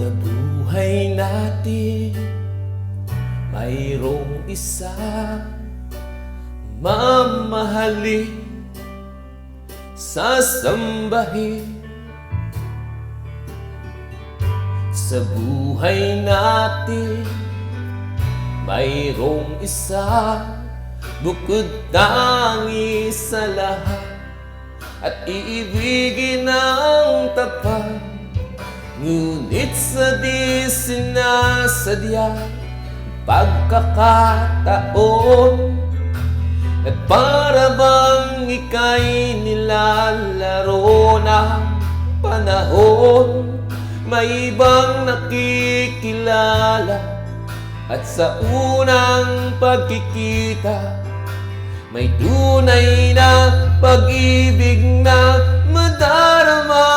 Sa buhay natin, mayroong isa mamahalin, sasambahin. Sa buhay natin, mayroong isa bukod tangi sa lahat, at iibigin ang tapat. Ngunit sa di sinasadya pagkakataon, at para bang ika'y nilalaro ng panahon, may ibang nakikilala, at sa unang pagkikita may tunay na pag-ibig na madarama.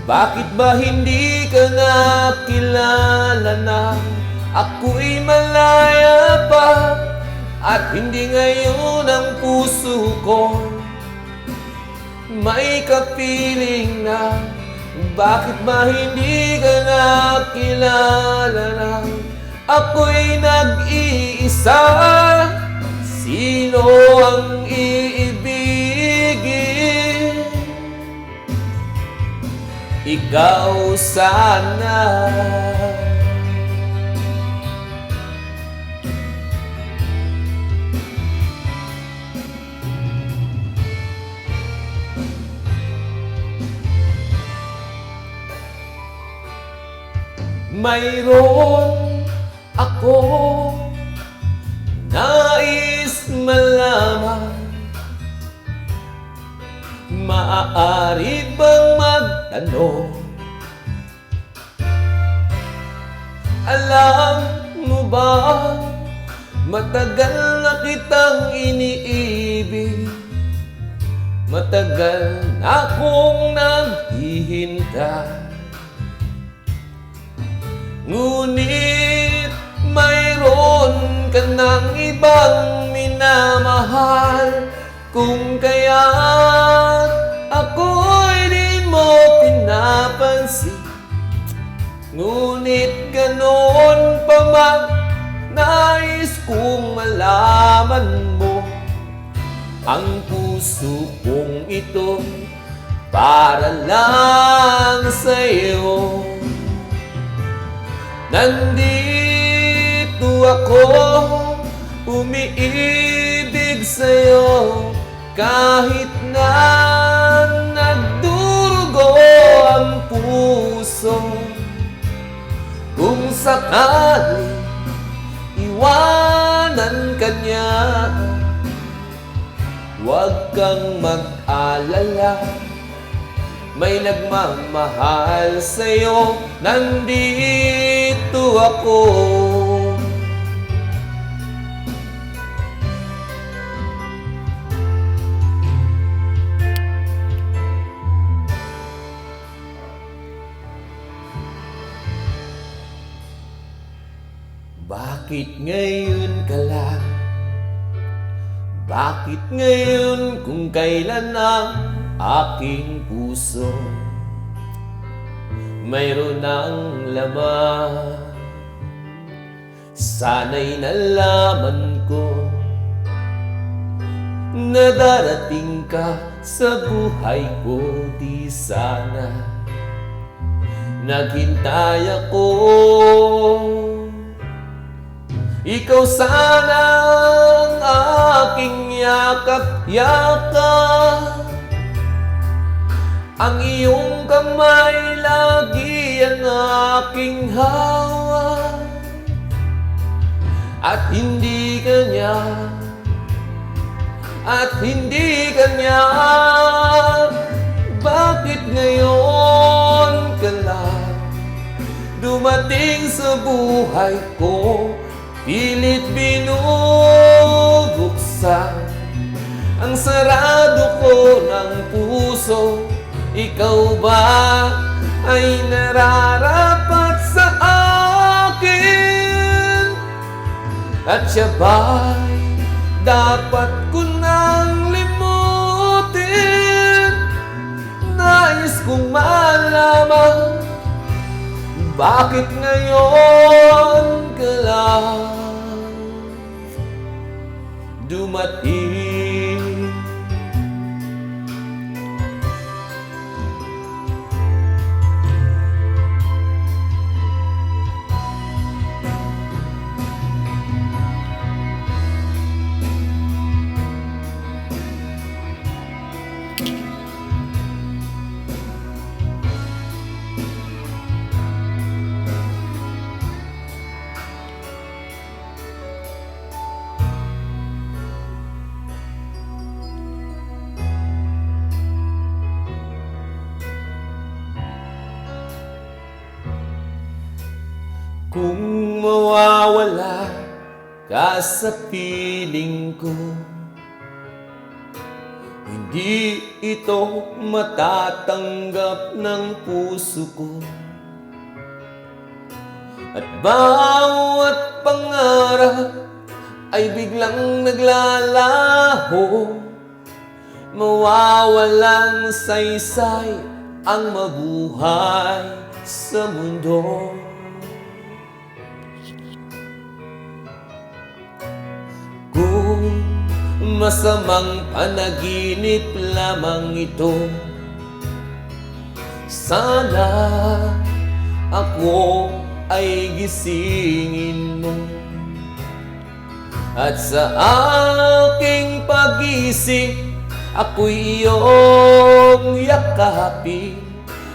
Bakit ba hindi ka nakilala nang ako'y malaya pa, at hindi ngayon ang puso ko may kapiling na? Bakit ba hindi ka nakilala nang ako'y nag-iisa? Sino ang iibigin? Ikaw sana. Mayroon ako nais malaman, maaari bang magtanong? Alam mo ba, matagal na kitang iniibig, matagal na akong naghihintay. Ngunit mayroon ka ng ibang minamahal, kung kaya't ako'y di mo pinapansin. Ngunit ganoon pa man, nais kong malaman mo, ang puso kong ito para lang sa'yo. Nandito ako, umiibig sa'yo, kahit na nagdurugo ang puso. Kung sakali iwanan ka niya, huwag kang mag-alala, may nagmamahal sa'yo. Nandito ako. Bakit ngayon ka lang? Bakit ngayon kung kailan ang aking puso mayroon ng laman? Sana'y nalaman ko na darating ka sa buhay ko. Di sana naghintay ako. Ikaw sana ang aking yakap-yakap, ang iyong kamay lagi ang aking hawak, at hindi kanya, bakit ngayon ka lang dumating sa buhay ko? Pilit binubuksan ang sarado ko ng puso. Ikaw ba ay nararapat sa akin? At siya ba'y dapat ko nang limutin? mong malaman bakit ngayon ka lang dumating. Kung mawawala ka sa piling ko, hindi ito matatanggap ng puso ko. At bawat pangarap ay biglang naglalaho, mawawalang saysay ang mabuhay sa mundo. Kung masamang panaginip lamang ito, sana ako ay gisingin mo. At sa aking pag-ising, ako'y iyong yakapin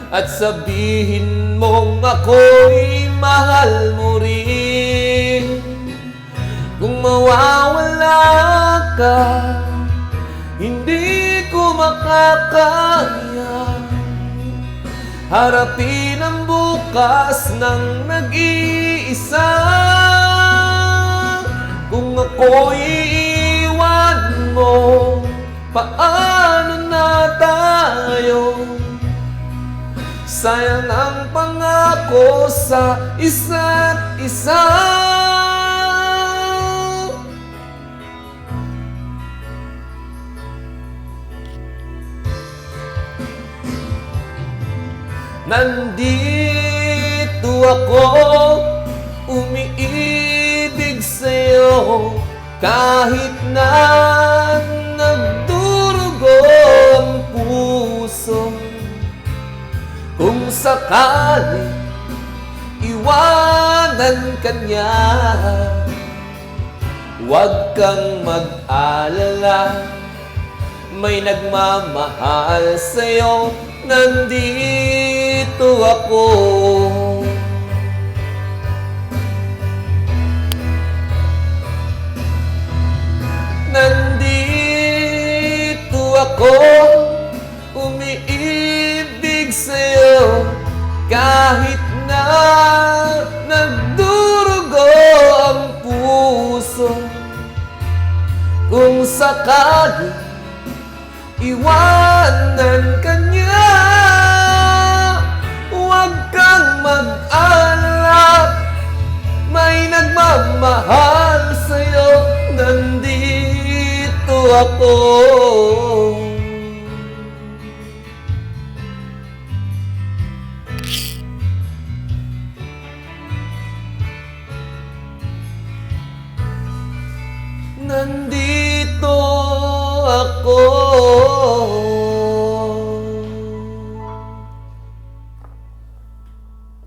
at sabihin mong ako'y mahal mo rin. Kung mawawala ka, hindi ko makakaya harapin ang bukas ng nag-iisa. Kung ako'y iiwan mo, paano na tayo? Sayang ang pangako sa isa't isa. Nandito ako, umiibig sa'yo, kahit na nagdurugo ang puso. Kung sakali iwanan ka niya, huwag kang mag-alala, may nagmamahal sa'yo. Nandito ako. Nandito ako, umiibig sa'yo, kahit na nagdurugo ang puso. Kung sakali iwanan ka niya, huwag kang mag-alala, may nagmamahal sa'yo. Nandito ako. Nandito ako.